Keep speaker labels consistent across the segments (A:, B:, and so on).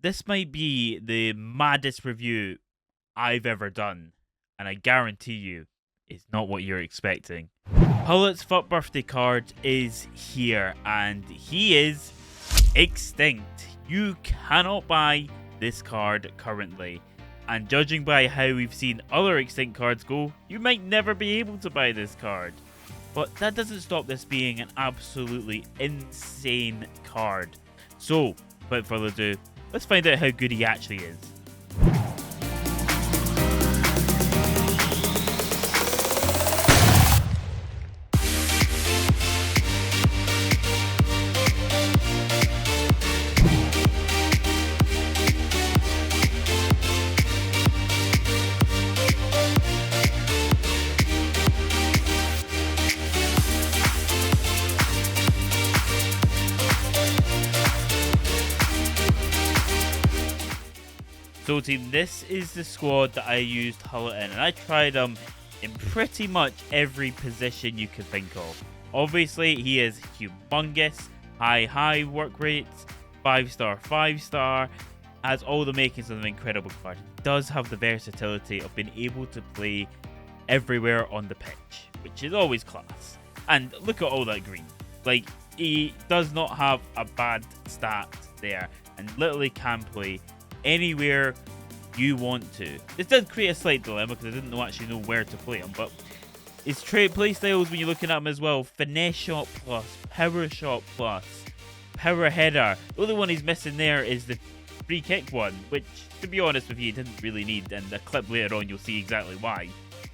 A: This might be the maddest review I've ever done, and I guarantee you it's not what you're expecting. Gullit's FUT Birthday card is here, and he is extinct. You cannot buy this card currently, and judging by how we've seen other extinct cards go, you might never be able to buy this card. But that doesn't stop this being an absolutely insane card. So, without further ado, let's find out how good he actually is. So team, this is the squad that I used Gullit in, and I tried him in pretty much every position you could think of. Obviously, he is humongous, high work rates, 5-star, 5-star, has all the makings of an incredible card. He does have the versatility of being able to play everywhere on the pitch, which is always class. And look at all that green. Like, he does not have a bad stat there, and literally can play anywhere you want to. This does create a slight dilemma because I didn't actually know where to play him, but his trade play styles when you're looking at him as well: finesse shot plus, power shot plus, power header. The only one he's missing there is the free kick one, which, to be honest with you, he didn't really need, and the clip later on you'll see exactly why.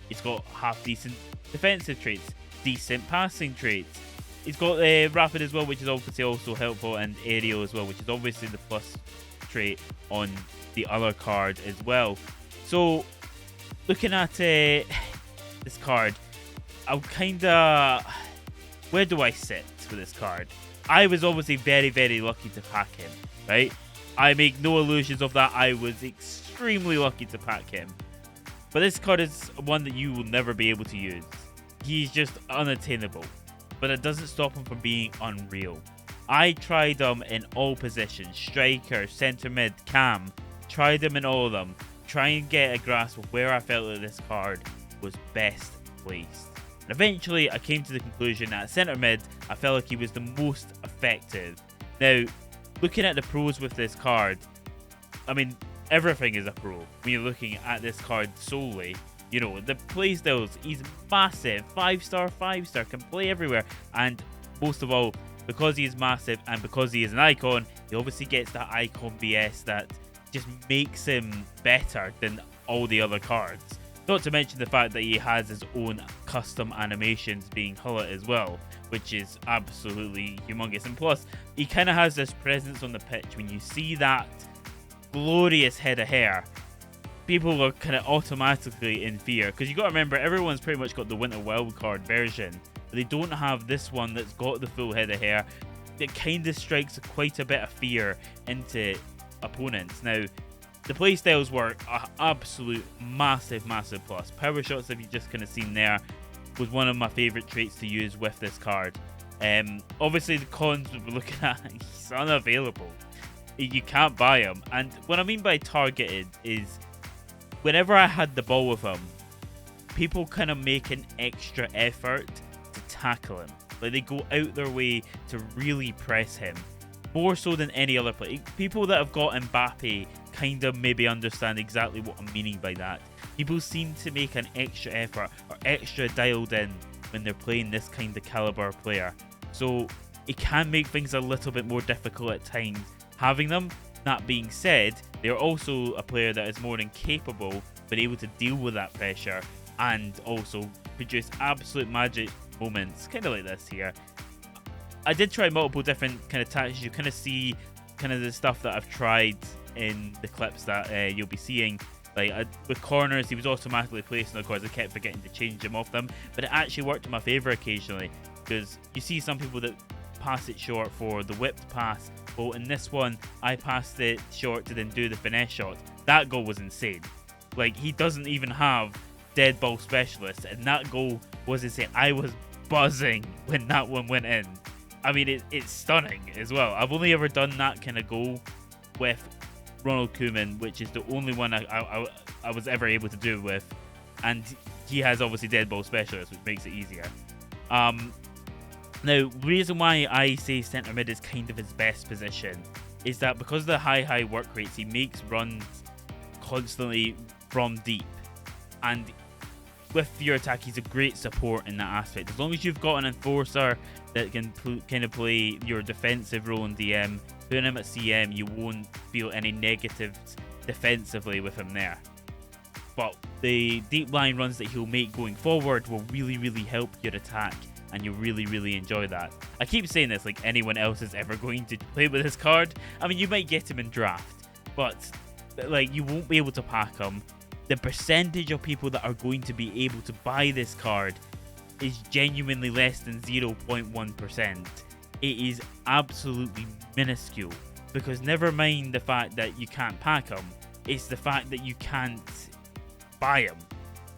A: He's got half decent defensive traits, decent passing traits. He's got rapid as well, which is obviously also helpful, and aerial as well, which is obviously the plus trait on the other card as well. So looking at this card, I'm kinda, where do I sit with this card? I was obviously very lucky to pack him, right? I make no illusions of that. I was extremely lucky to pack him, but this card is one that you will never be able to use. He's just unattainable, but it doesn't stop him from being unreal. I tried them in all positions: striker, centre mid, cam. Tried them in all of them. Try and get a grasp of where I felt that this card was best placed. And eventually I came to the conclusion that at centre mid, I felt like he was the most effective. Now, looking at the pros with this card, I mean, everything is a pro when you're looking at this card solely. You know, the play styles, he's massive, 5-star, 5-star, can play everywhere, and most of all, because he is massive and because he is an icon, he obviously gets that icon BS that just makes him better than all the other cards. Not to mention the fact that he has his own custom animations being Gullit as well, which is absolutely humongous. And plus, he kind of has this presence on the pitch. When you see that glorious head of hair, people are kind of automatically in fear, because you got to remember, everyone's pretty much got the Winter Wildcard version. They don't have this one that's got the full head of hair. It kind of strikes quite a bit of fear into opponents. Now, the playstyles were an absolute massive plus. Power shots, if you just kind of seen there, was one of my favourite traits to use with this card. Obviously, the cons we're looking at, he's unavailable. You can't buy him. And what I mean by targeted is, whenever I had the ball with him, people kind of make an extra effort to tackle him. Like, they go out their way to really press him, more so than any other player. People that have got Mbappe kind of maybe understand exactly what I'm meaning by that. People seem to make an extra effort or extra dialed in when they're playing this kind of caliber player. So it can make things a little bit more difficult at times having them. That being said, they're also a player that is more than capable of being able to deal with that pressure and also produce absolute magic moments, kind of like this here. I did try multiple different kind of tactics. You kind of see kind of the stuff that I've tried in the clips that you'll be seeing. Like with corners, he was automatically placed on the corners. I kept forgetting to change him off them, but it actually worked in my favour occasionally, because you see some people that pass it short for the whipped pass. Well, in this one, I passed it short to then do the finesse shot. That goal was insane. Like, he doesn't even have dead ball specialist, and that goal was insane. I was buzzing when that one went in. I mean, it's stunning as well. I've only ever done that kind of goal with Ronald Koeman, which is the only one I was ever able to do it with. And he has obviously dead ball specialist, which makes it easier. Now, reason why I say centre mid is kind of his best position is that because of the high work rates, he makes runs constantly from deep. And with your attack, he's a great support in that aspect. As long as you've got an enforcer that can kind of play your defensive role in DM, putting him at CM, you won't feel any negatives defensively with him there. But the deep line runs that he'll make going forward will really help your attack, and you'll really enjoy that. I keep saying this like anyone else is ever going to play with this card. I mean, you might get him in draft, but like you won't be able to pack him. The percentage of people that are going to be able to buy this card is genuinely less than 0.1%. It is absolutely minuscule, because never mind the fact that you can't pack him, it's the fact that you can't buy him.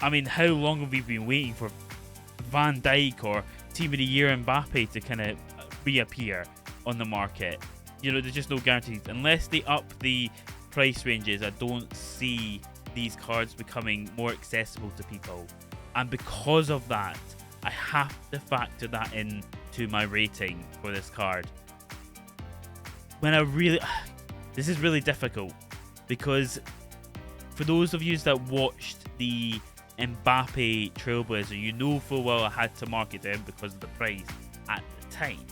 A: I mean, how long have we been waiting for Van Dijk or Team of the Year Mbappe to kind of reappear on the market? You know, there's just no guarantees. Unless they up the price ranges, I don't see these cards becoming more accessible to people. And because of that, I have to factor that in to my rating for this card. This is really difficult, because for those of you that watched the Mbappe Trailblazer, you know full well I had to mark it down because of the price at the time.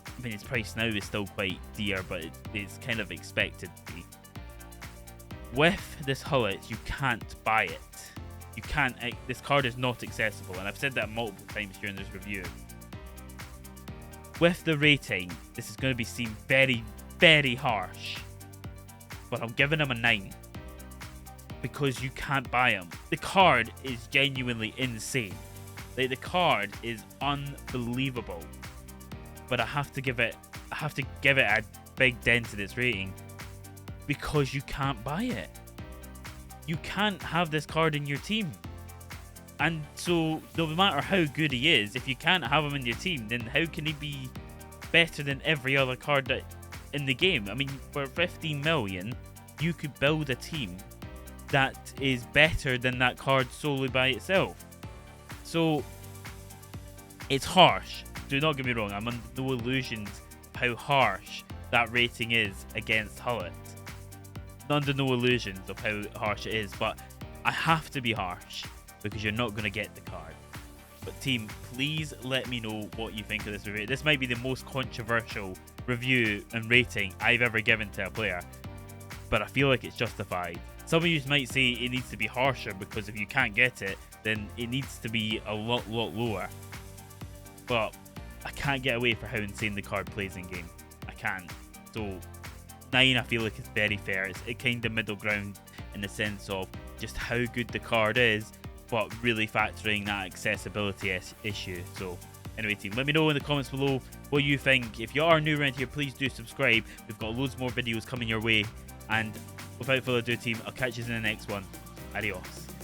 A: I mean, its price now is still quite dear, but it's kind of expected to be. With this Gullit, you can't buy it. You can't. This card is not accessible, and I've said that multiple times during this review. With the rating, this is going to be seen very harsh, but I'm giving him a 9 because you can't buy him. The card is genuinely insane. Like, the card is unbelievable, but I have to give it a big dent in its rating because you can't buy it. You can't have this card in your team. And so, no matter how good he is, if you can't have him in your team, then how can he be better than every other card that in the game? I mean, for 15 million, you could build a team that is better than that card solely by itself. So, it's harsh. Do not get me wrong, I'm under no illusions of how harsh that rating is against Gullit. Under no illusions of how harsh it is, but I have to be harsh because you're not going to get the card. But team, please let me know what you think of this review. This might be the most controversial review and rating I've ever given to a player, but I feel like it's justified. Some of you might say it needs to be harsher because if you can't get it, then it needs to be a lot lower. But I can't get away from how insane the card plays in game. I can't. So 9, I feel like it's very fair. It's a kind of middle ground in the sense of just how good the card is, but really factoring that accessibility issue. So anyway team, let me know in the comments below what you think. If you are new around here, please do subscribe. We've got loads more videos coming your way. And without further ado team, I'll catch you in the next one. Adios.